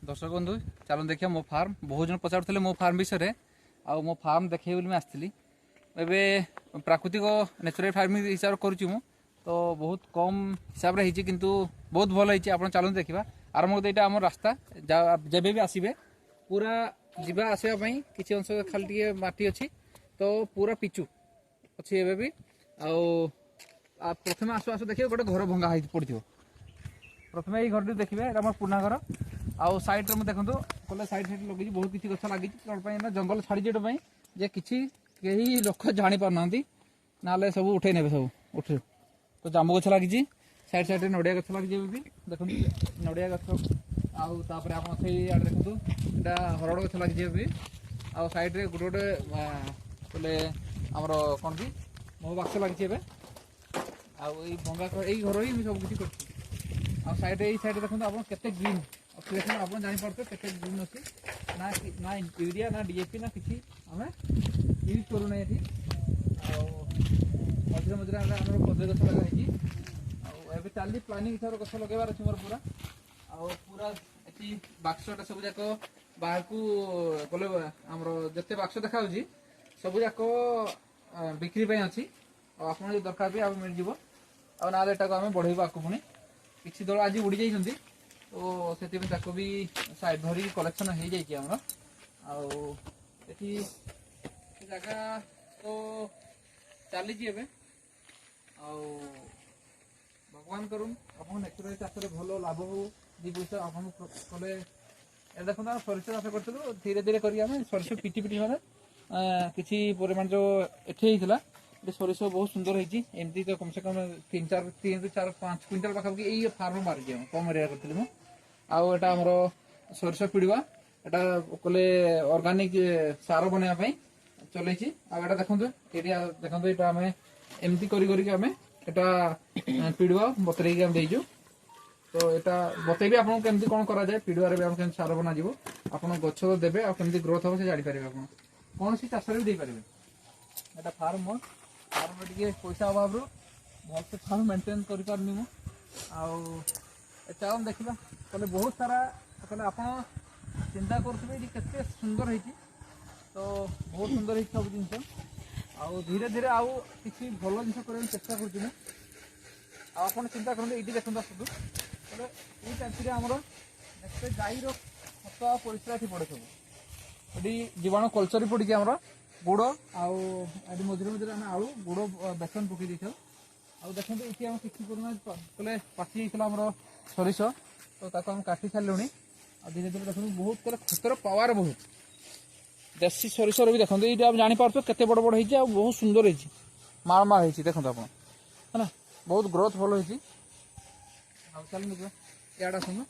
दर्शक बंधु चलो देखिए मो फार्म बहुत जन पचार मो फार्म विषय आउ मो फार्म देखे आसती एवं प्राकृतिक नेचुरल फार्मिंग हिसाब से करुच्ची तो बहुत कम हिसाब से किंतु बहुत भल होती आप चलते देखा आरंभ करते यहाँ आम रास्ता जब भी आसवे पूरा जीवा आसवाई किसी अंश खाली टे मटी अच्छी तो पूरा पिचु अच्छी एवं भी प्रथम आसु आसु देखिए गोटे घर भंगा पड़ो प्रथम ये घर देखिए आम पुना घर आउ साइड में देखो कले साइड साइड लगे बहुत किसी गछ लगी कौन जंगल छाड़ी जे किसी कहीं लोक जानी पारना ना सब उठे ने सब उठ तो जामु गछ लगी साइड साइड नड़िया गछ लगी भी देखो नड़िया गछ आउे आप देखो यहाँ हरड़ गछ लगी भी आउ साइड रे गोटे गोटे आमर कौन कि मो बाक्स लगी भंगा यही घर ही सब किसी कर साइड देखो आप केते ग्रीन आप जापारे के ग्रीन अच्छी ना ना यूरिया ना डीएपी ना किसी आम यूज करूना ये मझे मझे आम कदली गछ लगाई चली प्लानिंग हिसाब से गछ लगेबार अच्छी मोर पूरा पूरा ये बाक्सटा सब जाक बाहर को गले आमर जिते बाक्स देखा सब जाक बिक्री अच्छी आप दरकार भी आप मिल जाव ना आम बढ़ेबू आगे पुणी किसी दल आज उड़ी जाइए तो से भी साइड धरी कलेक्शन हो जामर जगह तो चली भगवान करूँ आप नेचुराल चाष भल लाभ हो दी पैसा आप कले देखो सरिष चाष करूँ धीरे धीरे करें सरिष पिटी पिटी मैंने किसी परिमाण जो एठी सरिष बहुत सुंदर होती एमती तो कम से कम 3-4-5 क्विंटाल पाखापाखि यही फार्म मारी कम एरिया करी आटा आमर सरिष पिड़वा एटा कले ऑर्गेनिक सार बनवाई चलती आटा देखो देखो ये आम एमती करें पिड़वा बतरे देचु तो यहाँ बतेबी आपको केमती कौन कराए पिड़ुआर भी सार बना आप गछ देवे आमती ग्रोथ हम से जापर आप कौन सी चाष भी देपारे यहाँ फार्म फार्म टे पैसा अभाव भल से फार्म मेंटेन करपारनी मुझे देखा कले बहुत सारा कले आप चिंता करुवे ये सुंदर होती तो बहुत सुंदर होती सब जिन आउ धीरे धीरे आउ किसी भल जिन करने चेष्टा कर आप चिंता करते ये देखते आसतु कले ये टाइप आमर नेक्स्ट गाईर खत परिश्रा पड़े सब ये जीवाणु कल्चर पड़ी आमर गुड़ आउ मझे मझे आलू गुड़ बेसन पकई दी था देखते ये आम किसी कले पाची आमर सरिष तो आम काटी सारे धीरे धीरे देखो बहुत कले खतर पावर बहुत देसी सरिष भी देखो ये आप जापार के बड़ बड़ होती बहुत सुंदर होती मालमाल होती देखो आप है बहुत ग्रोथ भल होती चल इड़ा सुन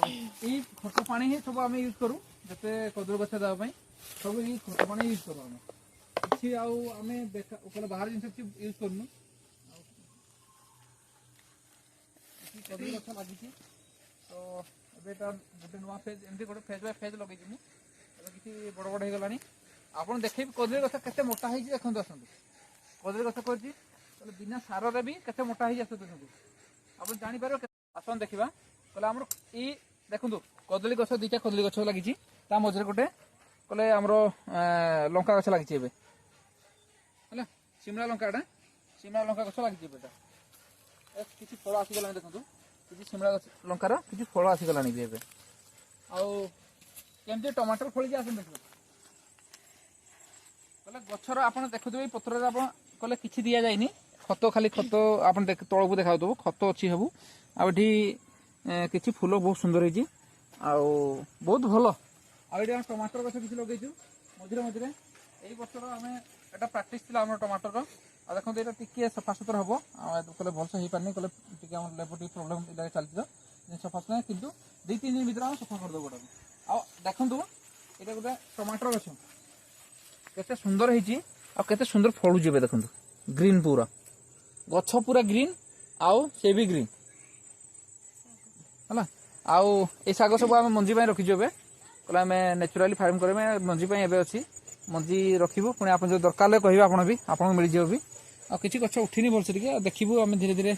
यही खत पानी ही सब आम यूज करूँ जिते कदली गछ देवाई सब ये खत पानी यूज करूँ किसी आम बाहर जिन यूज करूँ कदली गछ लगी तो ये गोटे नुआ फेज एमती गोटे फेज बाय फेज लगे किसी बड़ बड़ हो गलानी आप देखे कदली गछ के मोटा हो देखते आसतु कदली गछ कर बिना सारे भी के मोटा हो देखते आप जापर आसन देखा कले आम ये देखो कदली गछ दुईटा कदली गछ लगी मझे गोटे कले आमर लंका गछ लगी है शिमला लंकाटा शिमला लंका गछ लगी किसी फल आसीगला देखो किसी शिमला लंकार किसी फल आसीगला भी आमती टमाटर फड़ी आस देख कले गचर आप देखुए पत्र आप कले कि दि जाए खत खाली खत आप तौक देखा खत अच्छी सब आठी किसी फूल बहुत सुंदर होती बहुत भल आम टमाटर गछ किसी लगे मझे मझे यही वर्ष आम एटा प्राक्ट आम टमाटर आ देखो ये टी सफा सुतरा हम कले भलसे हो पारनी कले लेबर प्रोब्लेम इलाके चलती सफा सुतरा कि 2-3 दिन भर आम सफा करदे गोटा आ देखु ये गोटे टमाटर गछ केते सुंदर होती आते सुंदर फलुचे देखो ग्रीन पूरा गछ पूरा ग्रीन आउ से भी ग्रीन है आउ ये शाग सब आम मंजी रखीचु ए कल आम नेचुराली फार्म करें मंजी एवं अच्छी मंजी रखू पुणी आप जो दरकार कहे आप भी आपको मिल जाए भी आ किसी गछ उठिनी भलसे देखू आम धीरे धीरे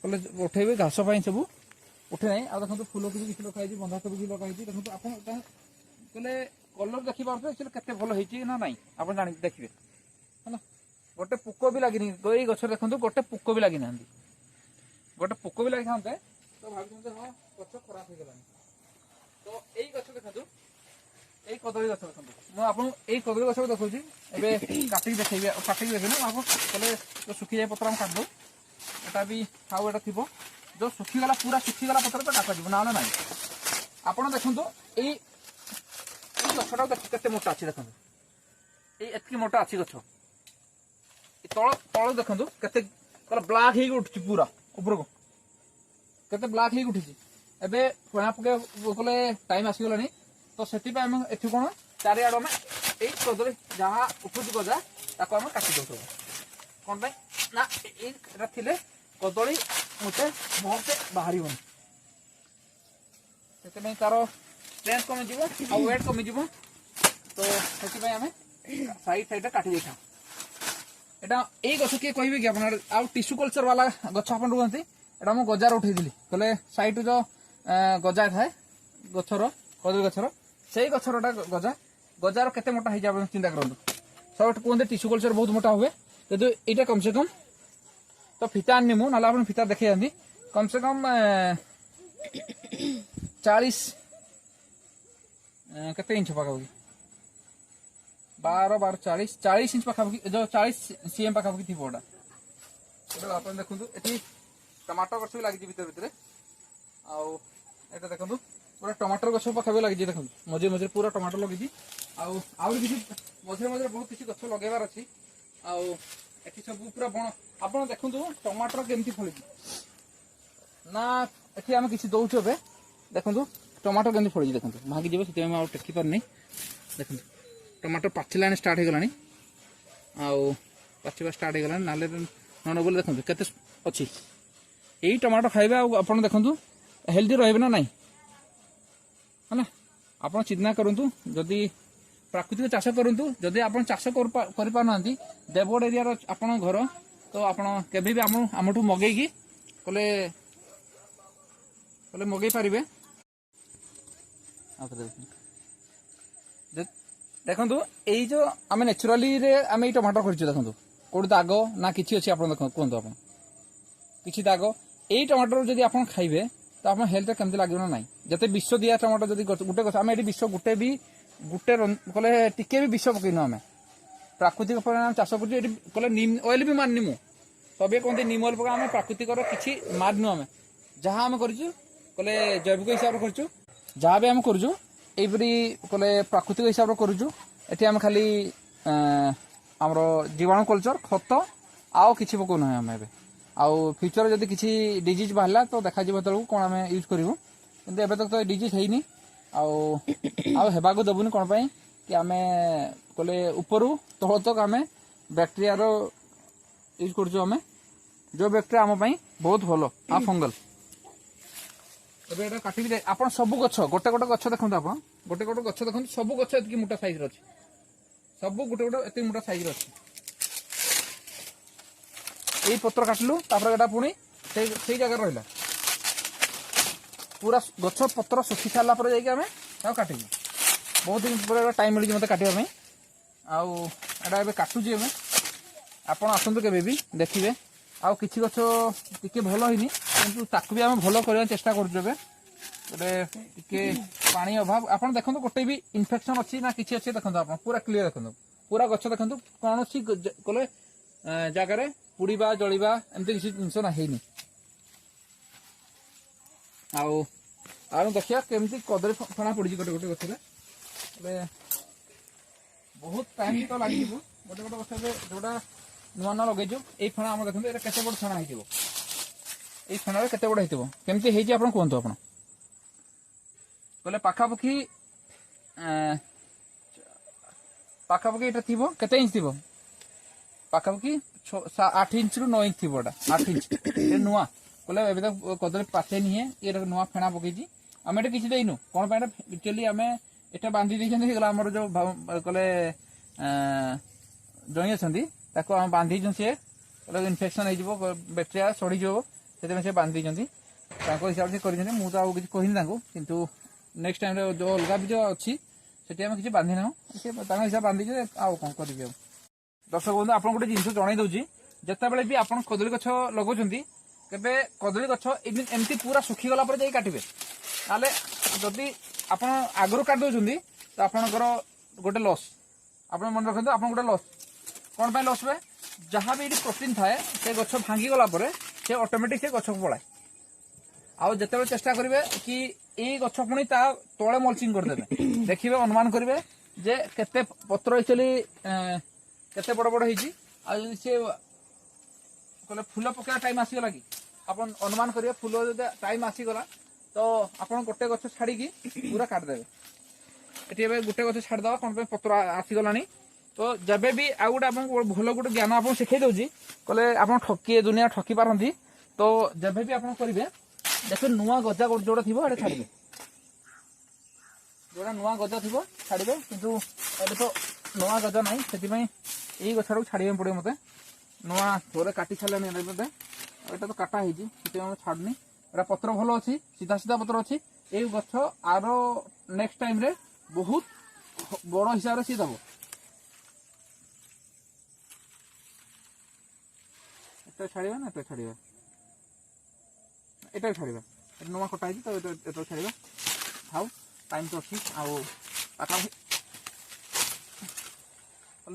कले उठेबे घास सब उठे ना आ देखो फूल कोबी किसी लगा बंधाकोबी भी लगा देखो आप कहले कलर देखिए केते भल होती ना नाई आप जान देखिए है गोटे पोक भी लगी ये गछ देखो गोटे पोक भी लगी ना गोटे पोक भी लगी था तो भाई हाँ गछ खराब हो गलानी तो यही गछ देखो यही कदली गछ देखो मुझे आपको यही कदली गछ देखा काटिक देखेबी काटिक देखे ना आपको कहले जो सुखी जाए पत्र काट दो एटा भी खाऊ एटा थी जो सुखीगला पूरा सुखीगला पत्र तो काटा ना ना आप देखो ये गछटा के मोटा अच्छी देखो ये मोटा अच्छी गछ तल तल देखो के ब्लाक हो उठी पूरा ऊपर को केते ब्लाक हो उठी एबे पणा पके बोले टाइम आसीगला तो से कौन चारिआड आम यही कदली जहाँ उठुची गजा ताको आम काटी दो कौन ना ये थिले कदली मुझे भलसे बाहर से तार स्ट्रेंथ कमिज वेट कमिज तो से आम साइड साइड काटी देता यहाँ यही गछ किए कहे कि आप टिश्यू कल्चर वाला गछ आप रुहती एटा मुझे गजार उठे कहले साइड जो गजा थाए गछर कदली गछर से गछरटा गजा गजार केते मोटा हो चिंता करूँ सब कहते टिश्यू कल्चर बहुत मोटा हुए यदि यहाँ कम से कम तो फिता आनीमु ना आप फिता देखी जाती कम से कम 40 केते इंच पाखापाखि 12 इंच पाखापाखि जो 40 cm पाखापाखि थी गोटा आप देखो ये टमाटर गछ भी लगी भितर भितर आटा देखो पूरा टमाटर गछ पाखा भी लगी देखो मझे मझे पूरा टमाटर लगी किसी मझे मझे बहुत किसी गछ लगेबार अच्छी आठ सब पूरा बण आप देखो टमाटर केमती फल ना ये आम किसी दौचु ए देखो टमाटर केमती फल देखो भागी से टेकी पार नहीं देखो टमाटर पाचिला स्टार्ट हो गलानी पाचिबा स्टार्ट हो गलानी नाले न बोले देखो केते अच्छी यही टमाटर खाइबा आप देखो हेल्दी रहे ना नाई है ना आप चिंता करूँ जदि प्राकृतिक चाष करूँ जदि आप चाष करना देवगढ़ एरिया आप घर तो आप आमठू मगेगी कले कले मगै पारे देखो यही जो आम नेचुराली आम ये टमाटर कर देखो कौट दाग ना कि अच्छी आप कहतु आप कि दाग यही टमाटर जब आप खाइबे तो आप हेल्थ केमती लगे ना नाई जिते विष दिया टमाटर जब गोटे गछ आम ये विष गोटे भी गोटे कले टिके भी विष पकईनु आम प्राकृतिक परिणाम चाष कर नीम ऑयल भी मारनी मु सब कहते नीम ऑयल पका आम प्राकृतिक किसी मारनु आम जहाँ आम कले जैविक हिसाब से जहाँ भी आम करपरी कले प्राकृतिक हिसाब से करुँ आम खाली आमर जीवाणु कल्चर खत आउ कि पकाउना आम ए आउ फ्यूचर जदि किसी डिजीज बाहर तो देखा बेलू कौन आम यूज करूँ कि एवं तक तो डिजीज है आवाक देवुनि कौन पाई कि आम कले उपरू तल तक आम बैक्टेरिया यूज करें जो बैक्टेरिया आम बहुत भल आ फंगल काटिक आप सब गछ गोटे गोटे गछ देखते आप गोटे गोटे गछ देखते सब गछ ये मोटा साइज अच्छी सब गोटे गोटे ये मोटा साइज अच्छी यही पत्र काटिलु एटा पुणी से जगह रहा पूरा गछ पत्र सुखी सारा जामें काटिलु बहुत दिन पर टाइम मिली मत काटापी आटा काटुची आप आसतु के भी देखिए आउ कि गछ टी भल होनी कि ताकू भी आम भल करने चेष्टा करें पानी अभाव आप देखो गोटे भी इन्फेक्शन अच्छी ना कि अच्छे देखो आप पूरा क्लीयर देखो पूरा गछ देखो कौन सी कले जगार पुड़ीबा जलिबा एमती किसी जिनस ना है देखिया केमती कदली फणा पड़ी गोटे गोटे गरे बहुत टाइम तो लगे गोटे गोटे गछ जोटा नुआ नुआ लगे ये फणा आम देखते ये केते बड़ फणा हो फणा केते बड़ होमती है कहतु आप कहले पाखापाखि पाखापाखि ये थी केते इंच थी पाखापाखि 8 इंच रु 9 इंच थी 8 इंच नुआ कहले ए तो कदली पाचे नहीं ये नुआ फेणा पकई आम ये किसी देनु कौन पाई एक्चुअली आम एटा बांधी देगला आमर जो कहले जई अच्छा आम बांधी सी कहले इनफेक्शन हो बैक्टेरिया सड़ीज से बांधी हिसाब से कर मुझे आउ कि कहनी किंतु नेक्स्ट टाइम जो अलग भी जो अच्छी सेठी आम किसी बांधि ना हिसाब बांधि आउ कौन करी दर्शक बंधु आप गोटे जिन जन दूसरी जितेबाला भी आप कदली गछ लगाउछंती केबे कदली गछ एमती पूरा सुखी गला पर जाई काटिबे ताले जदि आपण आगरु काट दउछंती तो आपनकर गोटे लॉस आपण मन रखंतु आपण गोटे लॉस कोन पय लॉस बे जहां भी प्रोटीन थाए से गछ भांगी गला पर से ऑटोमेटिक से गछ को पळाय आउ जतेबे चेष्टा करिवे कि ए गछ पुणी ता तळे मल्चिंग कर देबे देखिबे अनुमान करिवे जे केते पत्र एक्चुअली केते बड़ बड़ हेजी आ से कहले फूल पकेया टाइम आसीगला कि अपन अनुमान करिए फूल जदि टाइम आसीगला तो अपन गोटे गछ छाड़ी की पूरा काट देबे एटी एबे गोटे गछ छाड़ दवा कोन पे पत्र आसीगलानी तो जबे भी आ गोटे आपन भलो गोटे ज्ञान आपन सिखै दउजी कहले आपन ठकी दुनिया ठकी पारंती तो जबे भी आपन करिवे देखो नुआ गजा जोड़ा थिबो एडे छाड़िबे जोड़ा नुआ गजा थिबो छाड़िबे किंतु एबे तो नुआ गजा नाही सेति पई एई गछाडू छाड़िबे पड़े मते नुआ थोड़े काटी छाड़ले नै मते एटा तो काटा हेजी सेति हम छाड़नी एटा पत्र भलो अछि सीधा सीधा पत्र अछि एई गछ आरो नेक्स्ट टाइम रे बहुत बड़ हिसाब रे सी दबो एटा छाड़िबे ना एटा छाड़िबे एटा छाड़िबा नुआ कटा हेजी तो एटा छाड़िबा हाउ टाइम तो अछि आउ काटा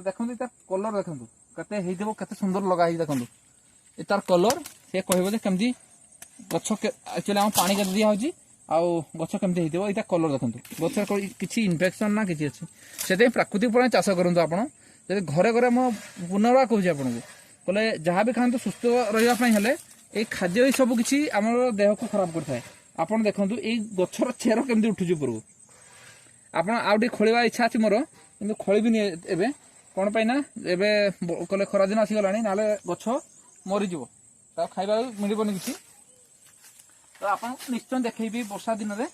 देखते तार कलर देखते कते हेइदेबो कते सुंदर लगा हे देखते ए तार कलर से कहबो जे केमदी गछ एक्चुअली हम पानी कते दिया होजी आउ गछ केमदी हेइदेबो एटा कलर देखते गछ किछि इन्फेक्शन ना किछि अछि सेते प्राकृतिक पणे चाष करंतु आपण जे घरे घरे म पुनर्वा कहूजी आपण को कहले जहां भी खांतु सुस्थ रहिबा पई हेले ए खाद्य ही सब किछि हमर देह को खराब करथाय आपण देखंतु ए गछर चेर केमदी उठुजी पुरु आपण आउडी खोलिबा इच्छा अछि मोर किंतु खोलिबि नि एबे कौन पाई ना एबे कहले खरा दिन आसी गलानी नाले गछ मरी जीवो ता खाइबा मिलबोनी किछि तो आपन निश्चय देखैबी वर्षा दिन रे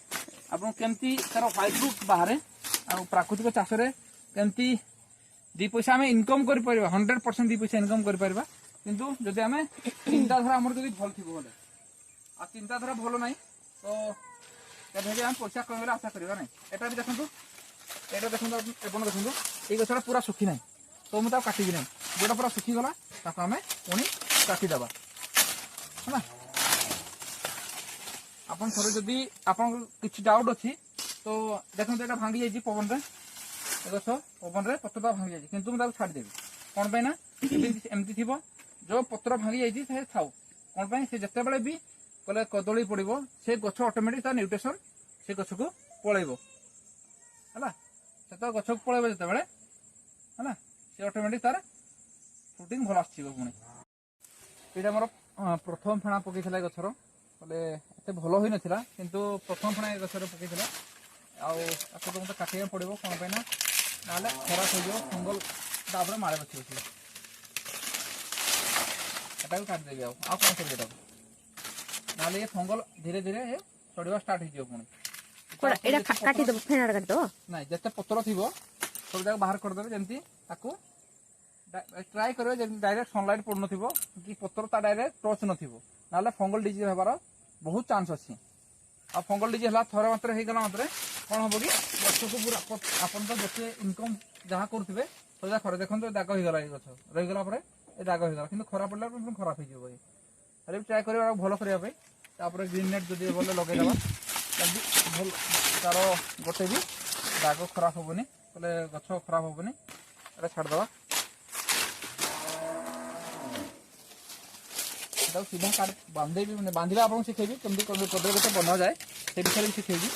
आपन केमती तार व्हाइट रूट बाहरे आ प्राकृतिक चाष रे केमती दी पैसा हमें इनकम करि परबा 100% दी पैसा इनकम करि परबा किंतु जदि हमें चिंताधारा हमर जदि भल थिबो बोले आ चिंताधारा भलो नाही तो केबे हम पैसा कमेला आशा करबा नाही एटा भी देखंतु एटा देखंतु अपन देखंतु ए गछरा पूरा सुखी नाही तो मुझे काटी ना जोटा पूरा सुखी गला आम पुणी काटिदेवा है आपन थोड़े जदि आपन किसी डाउट अच्छी तो देखते यहाँ भांगी जाइए पवन रे गछ पवन रे पत्रटा भांगी जाइए किंतु मुझे छाड़देवी कौन पाई ना एमती थी जो पत्र भांगी जाइए थाउ कौन पाई से जिते बड़े भी कहले कदली पड़ो से गछ ऑटोमेटिक तार न्यूट्रिशन से गछ को पलैब है से तो गछ को पलैब जिते बड़े है से ऑटोमेटिक तार फ्रुटिंग भल आसुणी मोर प्रथम फेणा पकई गछर बोले एत भल हो नाला किंतु प्रथम फेणा गछर पकई आपको तो मतलब काटिया पड़ो कौन पाई ना खराब हो फंगल तापर माड़े बची बची एटा भी काटिदेवी आउ कौन करेंगे ना ये फंगल धीरे धीरे चढ़ा स्टार्ट हो ना जिते पत्र थी सब जगह बाहर करदे जमी ट्राए करेंगे डायरेक्ट सनलाइट पड़न कि पत्र ता डायरेक्ट टच ना फंगल डिजीज हबार बहुत चांस अच्छी आ फंगल डिजीज है थोड़े मात्र होगा मात्र कौन हम कि गछ को पूरा आपन तो जिते इनकम जहाँ करुवे सब खरा देखते दाग होगा ये गछ रहीगला ये दाग होगा कि खरा पड़ा खराब हो ट्राए कर भल करने ग्रीन नेट जो बोले लगेदेवा भल तार गोटे भी दाग खराब हेनी बोले गछ खराब हेनी छाड़देवा सीधा काट बांधेबी मैंने बांधा आपको शिखेबी कमी कदली गछ बना जाए से विषय भी शिखेबी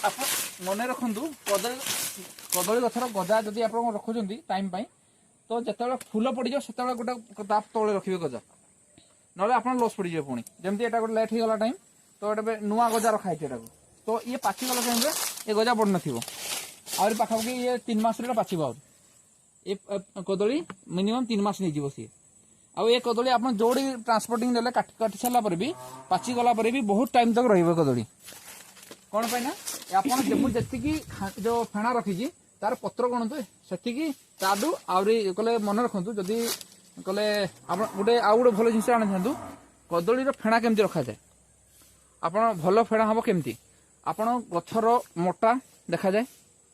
आप मन रखु कदली गचर गजा जदि आप रखुच्च टाइम तो जिते फूल पड़ जाए से गोटे तले रखिए गजा ना आप लस पड़ जाए पुणी जमी एटा गोटे लेट हो टाइम तो ये नुआ गजा रखाई तो ये पाचिगला टाइम ये गजा पड़ न आहरी पाखापाखि ये 3 मास पाचिब ये कदली मिनिमम 3 मास नहीं सी आउ ये कदली आप जोड़ी ट्रांसपोर्टिंग देले काटी सारा भी पाचिगला भी बहुत टाइम तक रही कदली कौन पाई ना आप जी जो फेणा रखी तार पत्र गणतु से तादू आहरी कले मन रखु जदि कले गोटे आउ गोटे भल जिन आनी था कदली फेणा केमती रखा जाए आप भल फेणा हम केमती आपण गछर मोटा देखा जाए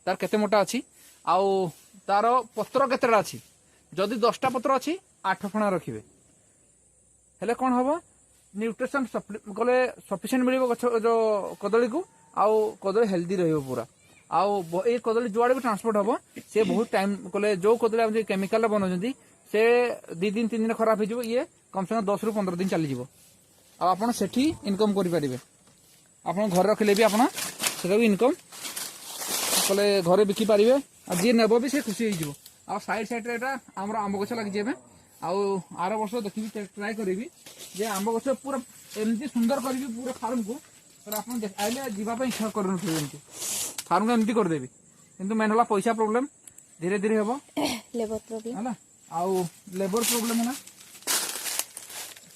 तार केते मोटा अच्छी आउ तार पत्र केतेटा अच्छी जदि 10टा पत्र अच्छी 8 फेणा रखिए हेले कौन हम न्यूट्रिशन कले सफिशिएंट मिल गछ जो कदली को आउ कदली हेल्दी रही पूरा आउ ये कदली जुआड़े भी ट्रांसपोर्ट हम से बहुत टाइम कले जो कदली केमिकल बनाऊँ से 2 दिन 3 दिन खराब हो ये कम से कम 10 ରୁ 15 दिन चलीज आपड़ से इनकम करेंगे आप घर रखिले भी आप इनकम कले घरे बिकी पारे आ जी नेब भी से खुशी हो साइड साइड आम आंब गछ लगी आर वर्ष देखी ट्राए करी जे आंब गछ पूरा एमती सुंदर करी पूरा फार्म को आप आइले जावाई इच्छा कर फार्म को एमती करदेवी किंतु मेन है पैसा प्रोब्लेम धीरे धीरे हम लेबर प्रॉब्लम है आउ लेबर प्रोब्लेम है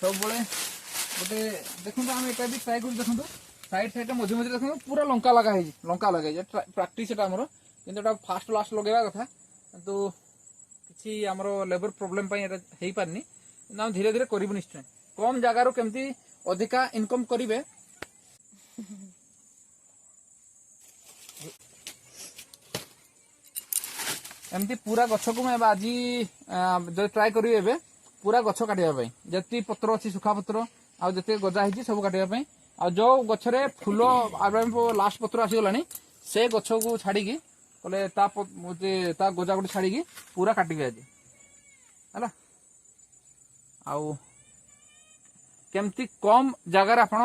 सब बड़े गोटे देखो आम एक भी ट्राए कर देखो साइड साइड मझे मझे देखो पूरा लंका लगे प्राक्टिस आमर कि फास्ट लास्ट लगेगा कथा तो किसी आमर लेबर प्रोब्लेम हो पारनी ना धीरे धीरे करूँ निश्चय कम जगार केमती अधिका इनकम करेंगे एमती पूरा गछ को मैं आज जो ट्राए करी पूरा गछ काटापी जी पत्र अच्छी सुखा पत्र आउ जिते गजा होती सब काटापी आ जो गछरे फूल लास्ट पत्र आसीगला से गछ को छाड़ी कले ता गजा गोटे छाड़ी पूरा काटिबे आज है आउ केमती कम जगार आपण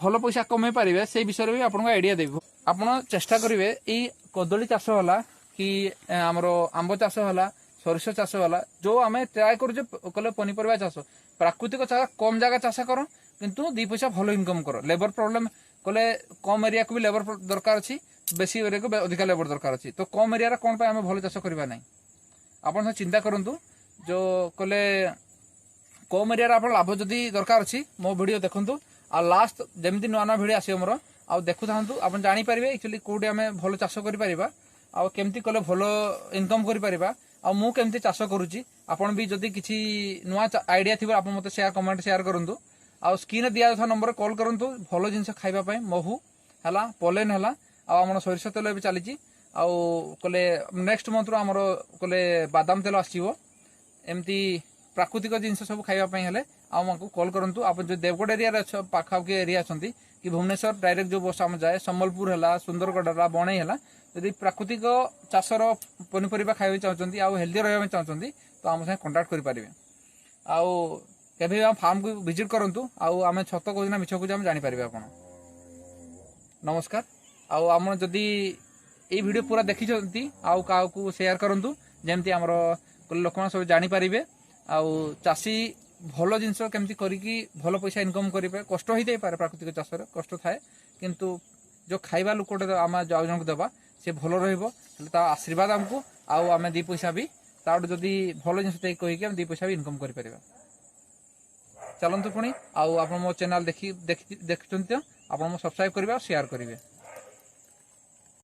भल पैसा कमे पारे से विषय भी आपको आइडिया देवी आप चेष्टा करेंगे ये कदली चाष होला कि आमर आंब चाष होला सरिष चाष होला जो आम ट्राए कले पनीपरिया चाष प्राकृतिक चाष कम जगह चाष कर किंतु 2 पैसा भल इनकम कर लेबर प्रॉब्लम कले कम एरिया को भी लेबर दरकार अच्छी बेसी एरिया को अधिक लेबर दरकार अच्छी तो कम एरिया कौन आम भल चाष करवा ना आप चिंता करूँ जो कले कम एरिया आप लाभ जदि दरकार अच्छी मो वीडियो देखु आ लास्ट जमी नुआ नुआ भिडियो आस मोर आ देखु था आप जानीपारे एक्चुअली कौटे आम भल चाष कर केमती कले भल इनकम कर मु केमती चाष करुच्ची आपन भी जदि किसी नुआ आइडिया थी आप मत शेयर कमेंट शेयर करूँ आ स्क्रीन दिया था नंबर कॉल करूँ भल जिन खावाई महू है पोलेन है आम सरिष तेल भी चली कले नेक्स्ट मंथ आमर कले बादाम तेल आमती प्राकृतिक जिनस सब खावाई हेले आमको कॉल करूँ आप जो देवगढ़ एरिया पाखापाखि एरिया अच्छा कि भुवनेश्वर डायरेक्ट जो बस आम जाए सम्बलपुर है सुंदरगढ़ है बणई है यदि प्राकृतिक चाषर पनीपरिया खाई चाहते आउ हेल्दी रहा चाहते तो आम साथ कंटाक्ट करेंगे आउ केभी फार्म को विजिट करूँ आम छत कहना मिछ कह जानीपारे आप नमस्कार आम जदि ये वीडियो पूरा देखी आउ क्या शेयर करूँ जमती आमर लोक सब जानीपारे आउ चाषी भल जिनस केमती करिकी भल पैसा इनकम करेंगे कष्ट हो जाए प्राकृतिक चाष कष्ट थाए किंतु जो खाइबा लोकटे आम जो जन को देवा सी भल रा आशीर्वाद आमको आम 2 पैसा भी तार जदि भल जिन कहीकि 2 पैसा भी इनकम कर चलतु पुणी आप मो चैनल देखते आप सब्सक्राइब करेंगे और शेयर करेंगे।